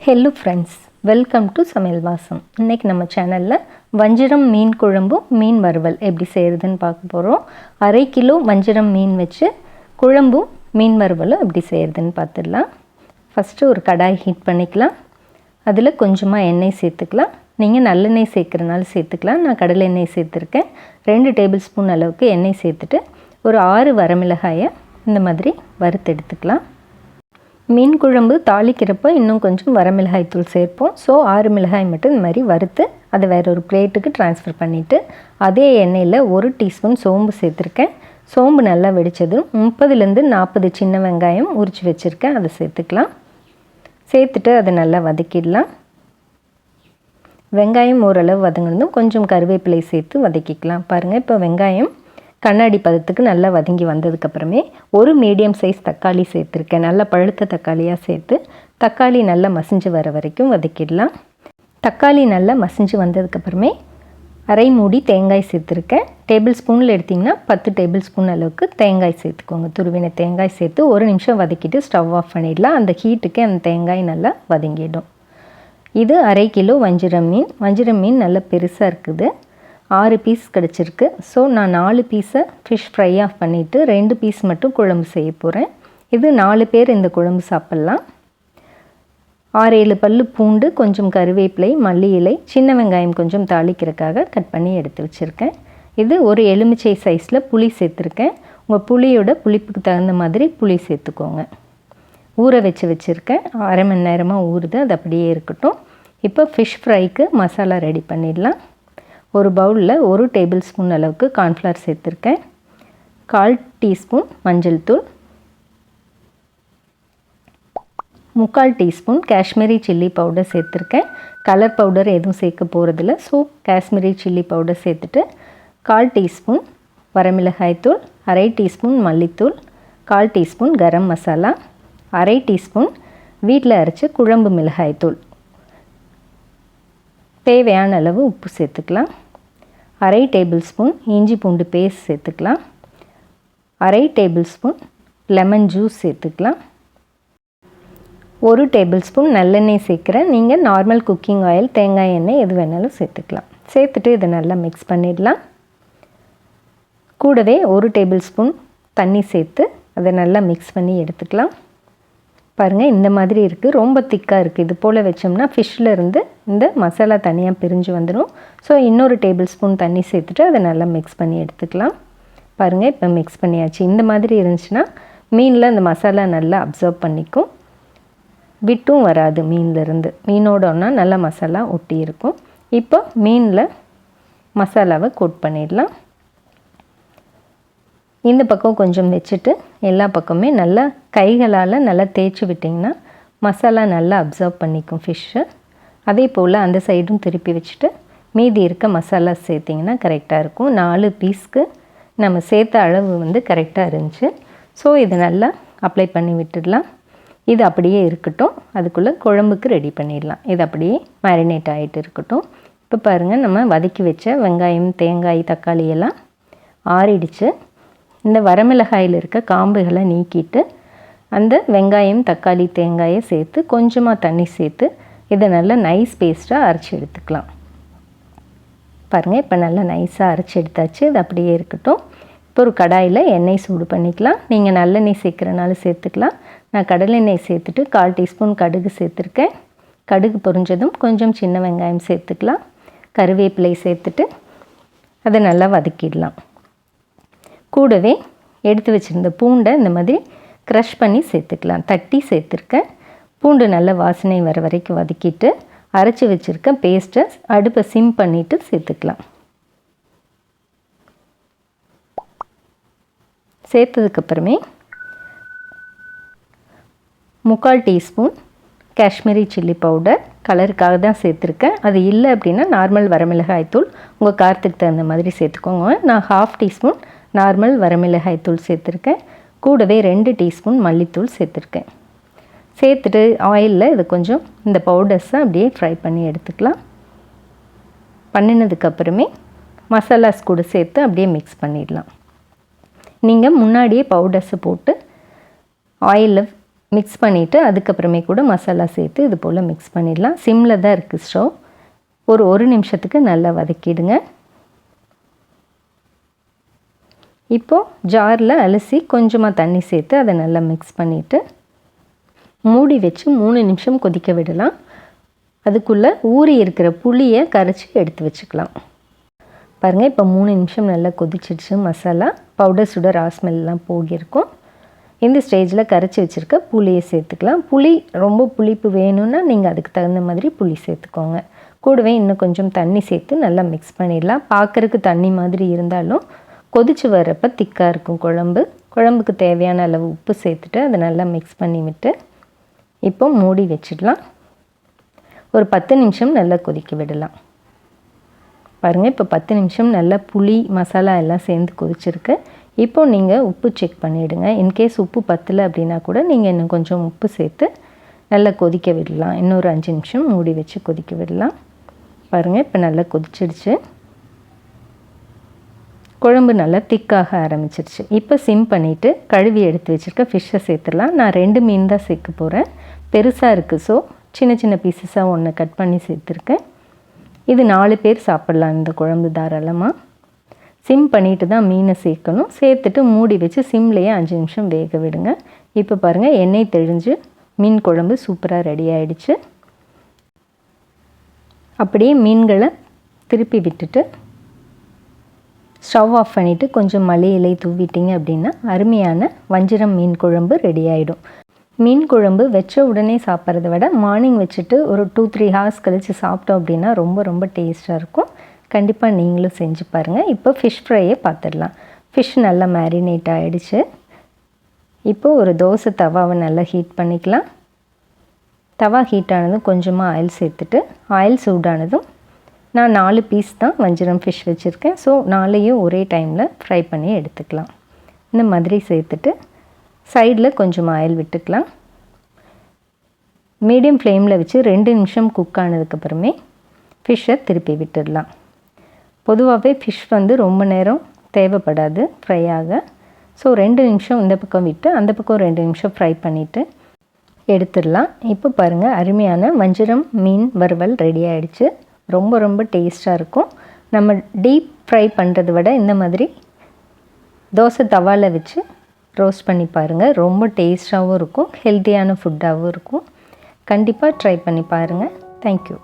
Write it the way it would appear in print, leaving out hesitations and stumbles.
Hello friends, welcome to சமையல் வாசம். இன்றைக்கி நம்ம சேனலில் வஞ்சிரம் மீன் குழம்பு மீன் வறுவல் எப்படி செய்கிறதுன்னு பார்க்க போகிறோம். 1/2 கிலோ வஞ்சிரம் மீன் வச்சு குழம்பும் மீன் வறுவலும் எப்படி செய்கிறதுன்னு பார்த்துடலாம். ஃபஸ்ட்டு ஒரு கடாய் ஹீட் பண்ணிக்கலாம். அதில் கொஞ்சமாக எண்ணெய் சேர்த்துக்கலாம். நீங்கள் நல்லெண்ணெய் சேர்க்குறனால சேர்த்துக்கலாம். நான் கடலை எண்ணெய் சேர்த்துருக்கேன். 2 டேபிள் ஸ்பூன் அளவுக்கு எண்ணெய் சேர்த்துட்டு ஒரு 6 வரமிளகாயை இந்த மாதிரி வறுத்து எடுத்துக்கலாம். மீன் குழம்பு தாளிக்கிறப்போ இன்னும் கொஞ்சம் வரமிளகாய் தூள் சேர்ப்போம். ஸோ 6 மிளகாய் மட்டும் இந்த மாதிரி வறுத்து அதை வேற ஒரு பிளேட்டுக்கு ட்ரான்ஸ்ஃபர் பண்ணிவிட்டு அதே எண்ணெயில் 1 டீஸ்பூன் சோம்பு சேர்த்துருக்கேன். சோம்பு நல்லா வெடித்ததும் 30லேருந்து 40 சின்ன வெங்காயம் உரித்து வச்சுருக்கேன், அதை சேர்த்துக்கலாம். சேர்த்துட்டு அதை நல்லா வதக்கிடலாம். வெங்காயம் ஓரளவு வதங்கினதும் கொஞ்சம் கருவேப்பிலை சேர்த்து வதக்கிக்கலாம். பாருங்கள், இப்போ வெங்காயம் கண்ணாடி பதத்துக்கு நல்லா வதங்கி வந்ததுக்கப்புறமே ஒரு மீடியம் சைஸ் தக்காளி சேர்த்துருக்கேன். நல்லா பழுத்த தக்காளியாக சேர்த்து தக்காளி நல்லா மசிஞ்சு வர வரைக்கும் வதக்கிடலாம். தக்காளி நல்லா மசிஞ்சு வந்ததுக்கப்புறமே 1/2 மூடி தேங்காய் சேர்த்துருக்கேன். டேபிள் ஸ்பூனில் எடுத்திங்கன்னா 10 டேபிள் ஸ்பூன் அளவுக்கு தேங்காய் சேர்த்துக்கோங்க. துருவின தேங்காய் சேர்த்து 1 நிமிஷம் வதக்கிட்டு ஸ்டவ் ஆஃப் பண்ணிடலாம். அந்த ஹீட்டுக்கு அந்த தேங்காய் நல்லா வதங்கிடும். இது 1/2 கிலோ வஞ்சிரம் மீன். வஞ்சிரம் மீன் நல்லா பெருசாக இருக்குது. 6 பீஸ் கிடச்சிருக்கு. ஸோ நான் 4 பீஸை ஃபிஷ் ஃப்ரை ஆஃப் பண்ணிவிட்டு 2 பீஸ் மட்டும் குழம்பு செய்ய போகிறேன். இது 4 பேர் இந்த குழம்பு சாப்பிட்லாம். 6-7 பல்லு பூண்டு, கொஞ்சம் கருவேப்பிலை, மல்லி இலை, சின்ன வெங்காயம் கொஞ்சம் தாளிக்கிறதுக்காக கட் பண்ணி எடுத்து வச்சுருக்கேன். இது ஒரு எலுமிச்சை சைஸில் புளி சேர்த்துருக்கேன். உங்கள் புளியோட புளிப்புக்கு தகுந்த மாதிரி புளி சேர்த்துக்கோங்க. ஊற வச்சுருக்கேன். 1/2 மணி நேரமாக ஊறுது, அது அப்படியே இருக்கட்டும். இப்போ ஃபிஷ் ஃப்ரைக்கு மசாலா ரெடி பண்ணிடலாம். ஒரு பவுலில் 1 டேபிள் ஸ்பூன் அளவுக்கு கார்ன்ஃப்ளவர் சேர்த்துருக்கேன். 1/4 டீஸ்பூன் மஞ்சள் தூள், 3/4 டீஸ்பூன் காஷ்மீரி சில்லி பவுடர் சேர்த்துருக்கேன். கலர் பவுடர் எதுவும் சேர்க்க போகிறதில்ல. ஸோ காஷ்மீரி சில்லி பவுடர் சேர்த்துட்டு 1/4 டீஸ்பூன் வரமிளகாய் தூள், 1/2 டீஸ்பூன் மல்லித்தூள், 1/4 டீஸ்பூன் கரம் மசாலா, 1/2 டீஸ்பூன் வீட்டில் அரைச்ச குழம்பு மிளகாய் தூள், தேவையான அளவு உப்பு சேர்த்துக்கலாம். 1/2 டேபிள் ஸ்பூன் இஞ்சி பூண்டு பேஸ்ட் சேர்த்துக்கலாம். 1/2 டேபிள் ஸ்பூன் லெமன் ஜூஸ் சேர்த்துக்கலாம். 1 டேபிள் ஸ்பூன் நல்லெண்ணெய் சேர்க்குறேன். நீங்கள் நார்மல் குக்கிங் ஆயில், தேங்காய் எண்ணெய் எது வேணாலும் சேர்த்துக்கலாம். சேர்த்துட்டு இதை நல்லா மிக்ஸ் பண்ணிடலாம். கூடவே 1 டேபிள் ஸ்பூன் தண்ணி சேர்த்து அதை நல்லா மிக்ஸ் பண்ணி எடுத்துக்கலாம். பாருங்கள், இந்த மாதிரி இருக்குது. ரொம்ப திக்காக இருக்குது. இது போல் வச்சோம்னா ஃபிஷ்ஷில் இருந்து இந்த மசாலா தனியாக பிரிஞ்சு வந்துடும். ஸோ இன்னொரு டேபிள் ஸ்பூன் தண்ணி சேர்த்துட்டு அதை நல்லா மிக்ஸ் பண்ணி எடுத்துக்கலாம். பாருங்கள், இப்போ மிக்ஸ் பண்ணியாச்சு. இந்த மாதிரி இருந்துச்சுன்னா மீனில் அந்த மசாலா நல்லா அப்சர்வ் பண்ணிக்கும், விட்டும் வராது மீன்லேருந்து. மீனோட ஒன்றா நல்லா மசாலா ஒட்டி இருக்கும். இப்போ மீனில் மசாலாவை கோட் பண்ணிடலாம். இந்த பக்கம் கொஞ்சம் வச்சுட்டு எல்லா பக்கமே நல்லா கைகளால் நல்லா தேய்ச்சி விட்டிங்கன்னா மசாலா நல்லா அப்சர்வ் பண்ணிக்கும் ஃபிஷ்ஷு. அதே போல் அந்த சைடும் திருப்பி வச்சுட்டு மீதி இருக்க மசாலா சேர்த்திங்கன்னா கரெக்டாக இருக்கும். 4 பீஸ்க்கு நம்ம சேர்த்த அளவு வந்து கரெக்டாக இருந்துச்சு. ஸோ இதை நல்லா அப்ளை பண்ணி விட்டுடலாம். இது அப்படியே இருக்கட்டும். அதுக்குள்ளே குழம்புக்கு ரெடி பண்ணிடலாம். இது அப்படியே மேரினேட் ஆகிட்டு இருக்கட்டும். இப்போ பாருங்கள், நம்ம வதக்கி வச்ச வெங்காயம், தேங்காய், தக்காளி எல்லாம் ஆறிடுச்சு. இந்த வரமிளகாயில் இருக்க காம்புகளை நீக்கிட்டு அந்த வெங்காயம், தக்காளி, தேங்காயை சேர்த்து கொஞ்சமாக தண்ணி சேர்த்து இதை நல்லா நைஸ் பேஸ்ட்டாக அரைச்சி எடுத்துக்கலாம். பாருங்கள், இப்போ நல்லா நைஸாக அரைச்சி எடுத்தாச்சு. இது அப்படியே இருக்கட்டும். இப்போ ஒரு கடாயில் எண்ணெய் சூடு பண்ணிக்கலாம். நீங்கள் நல்லெண்ணெய் சேர்க்குறனால சேர்த்துக்கலாம். நான் கடலெண்ணெய் சேர்த்துட்டு 1/4 டீஸ்பூன் கடுகு சேர்த்துருக்கேன். கடுகு பொரிஞ்சதும் கொஞ்சம் சின்ன வெங்காயம் சேர்த்துக்கலாம். கருவேப்பிலை சேர்த்துட்டு அதை நல்லா வதக்கிடலாம். கூடவே எடுத்து வச்சுருந்த பூண்டை இந்த மாதிரி க்ரஷ் பண்ணி சேர்த்துக்கலாம். தட்டி சேர்த்துருக்கேன். பூண்டு நல்ல வாசனை வர வரைக்கும் வதக்கிட்டு அரைச்சி வச்சுருக்க பேஸ்ட்டை அடுப்பை சிம் பண்ணிவிட்டு சேர்த்துக்கலாம். சேர்த்ததுக்கப்புறமே 3/4 டீஸ்பூன் காஷ்மீரி சில்லி பவுடர், கலருக்காக தான் சேர்த்துருக்கேன். அது இல்லை அப்படின்னா நார்மல் வரமிளகாய் தூள் உங்கள் காரத்துக்கு தகுந்த மாதிரி சேர்த்துக்கோங்க. நான் 1/2 டீஸ்பூன் நார்மல் வரமிளகாய் தூள் சேர்த்துருக்கேன். கூடவே 2 டீஸ்பூன் மல்லித்தூள் சேர்த்துருக்கேன். சேர்த்துட்டு ஆயிலில் இது கொஞ்சம் இந்த பவுடர்ஸை அப்படியே ஃப்ரை பண்ணி எடுத்துக்கலாம். பண்ணினதுக்கப்புறமே மசாலாஸ் கூட சேர்த்து அப்படியே மிக்ஸ் பண்ணிடலாம். நீங்கள் முன்னாடியே பவுடர்ஸை போட்டு ஆயிலில் மிக்ஸ் பண்ணிவிட்டு அதுக்கப்புறமே கூட மசாலா சேர்த்து இது போல் மிக்ஸ் பண்ணிடலாம். சிம்மில் தான் இருக்குது ஸ்டவ். ஒரு நிமிஷத்துக்கு நல்லா வதக்கிடுங்க. இப்போது ஜாரில் அலசி கொஞ்சமாக தண்ணி சேர்த்து அதை நல்லா மிக்ஸ் பண்ணிவிட்டு மூடி வச்சு 3 நிமிஷம் கொதிக்க விடலாம். அதுக்குள்ளே ஊறி இருக்கிற புளியை கரைச்சி எடுத்து வச்சுக்கலாம். பாருங்கள், இப்போ 3 நிமிஷம் நல்லா கொதிச்சிடுச்சு. மசாலா பவுடர் சுடர் ஸ்மெல்லாம் போகியிருக்கும். இந்த ஸ்டேஜில் கரைச்சி வச்சுருக்க புளியை சேர்த்துக்கலாம். புளி ரொம்ப புளிப்பு வேணும்னா நீங்கள் அதுக்கு தகுந்த மாதிரி புளி சேர்த்துக்கோங்க. கூடவே இன்னும் கொஞ்சம் தண்ணி சேர்த்து நல்லா மிக்ஸ் பண்ணிடலாம். பார்க்குறதுக்கு தண்ணி மாதிரி இருந்தாலும் கொதிச்சு வர்றப்ப திக்காக இருக்கும் குழம்பு. குழம்புக்கு தேவையான அளவு உப்பு சேர்த்துட்டு அதை நல்லா மிக்ஸ் பண்ணி விட்டு இப்போ மூடி வச்சிடலாம். ஒரு 10 நிமிஷம் நல்லா கொதிக்க விடலாம். பாருங்கள், இப்போ 10 நிமிஷம் நல்லா புளி மசாலா எல்லாம் சேர்ந்து கொதிச்சிருக்கு. இப்போது நீங்கள் உப்பு செக் பண்ணிவிடுங்க. இன்கேஸ் உப்பு பத்தலை அப்படின்னா கூட நீங்கள் இன்னும் கொஞ்சம் உப்பு சேர்த்து நல்லா கொதிக்க விடலாம். இன்னொரு 5 நிமிஷம் மூடி வச்சு கொதிக்க விடலாம். பாருங்கள், இப்போ நல்லா கொதிச்சிடுச்சு. குழம்பு நல்லா திக்காக ஆரம்பிச்சிருச்சு. இப்போ சிம் பண்ணிவிட்டு கழுவி எடுத்து வச்சுருக்க ஃபிஷ்ஷை சேர்த்துடலாம். நான் 2 மீன் தான் சேர்க்க போகிறேன். பெருசாக இருக்குது, ஸோ சின்ன சின்ன பீசஸாக ஒன்று கட் பண்ணி சேர்த்துருக்கேன். இது 4 பேர் சாப்பிட்லாம் இந்த குழம்பு தாராளமாக. சிம் பண்ணிவிட்டு தான் மீனை சேர்க்கணும். சேர்த்துட்டு மூடி வச்சு சிம்லேயே 5 நிமிஷம் வேக விடுங்க. இப்போ பாருங்கள், எண்ணெய் தெளிஞ்சு மீன் குழம்பு சூப்பராக ரெடி ஆகிடுச்சு. அப்படியே மீன்களை திருப்பி விட்டுட்டு ஸ்டவ் ஆஃப் பண்ணிவிட்டு கொஞ்சம் மல்லி இலை தூவிட்டிங்க அப்படின்னா அருமையான வஞ்சிரம் மீன் குழம்பு ரெடி ஆகிடும். மீன் குழம்பு வச்ச உடனே சாப்பிட்றத விட மார்னிங் வச்சுட்டு ஒரு 2-3 ஹார்ஸ் கழித்து சாப்பிட்டோம் அப்படின்னா ரொம்ப ரொம்ப டேஸ்ட்டாக இருக்கும். கண்டிப்பாக நீங்களும் செஞ்சு பாருங்கள். இப்போ ஃபிஷ் ஃப்ரையை பார்த்துடலாம். ஃபிஷ் நல்லா மேரினேட் ஆகிடுச்சு. இப்போது ஒரு தோசை தவாவை நல்லா ஹீட் பண்ணிக்கலாம். தவா ஹீட் ஆனதும் கொஞ்சமாக ஆயில் சேர்த்துட்டு ஆயில் சூடானதும் நான் 4 பீஸ் தான் வஞ்சிரம் ஃபிஷ் வச்சுருக்கேன். ஸோ 4ஐயும் ஒரே டைமில் ஃப்ரை பண்ணி எடுத்துக்கலாம். இந்த மாதிரி சேர்த்துட்டு சைடில் கொஞ்சம் ஆயில் விட்டுக்கலாம். மீடியம் ஃப்ளேமில் வச்சு 2 நிமிஷம் குக் ஆனதுக்கப்புறமே ஃபிஷ்ஷை திருப்பி விட்டுடலாம். பொதுவாகவே ஃபிஷ் ரொம்ப நேரம் தேவைப்படாது ஃப்ரை ஆக. ஸோ 2 நிமிஷம் இந்த பக்கம் விட்டு அந்த பக்கம் 2 நிமிஷம் ஃப்ரை பண்ணிவிட்டு எடுத்துடலாம். இப்போ பாருங்கள், அருமையான வஞ்சிரம் மீன் வறுவல் ரெடி ஆகிடுச்சு. ரொம்ப ரொம்ப டேஸ்ட்டாக இருக்கும். நம்ம டீப் ஃப்ரை பண்ணுறதை விட இந்த மாதிரி தோசை தவாவில் வச்சு ரோஸ்ட் பண்ணி பாருங்கள். ரொம்ப டேஸ்ட்டாகவும் இருக்கும், ஹெல்த்தியான ஃபுட்டாகவும் இருக்கும். கண்டிப்பாக ட்ரை பண்ணி பாருங்கள். தேங்க்யூ.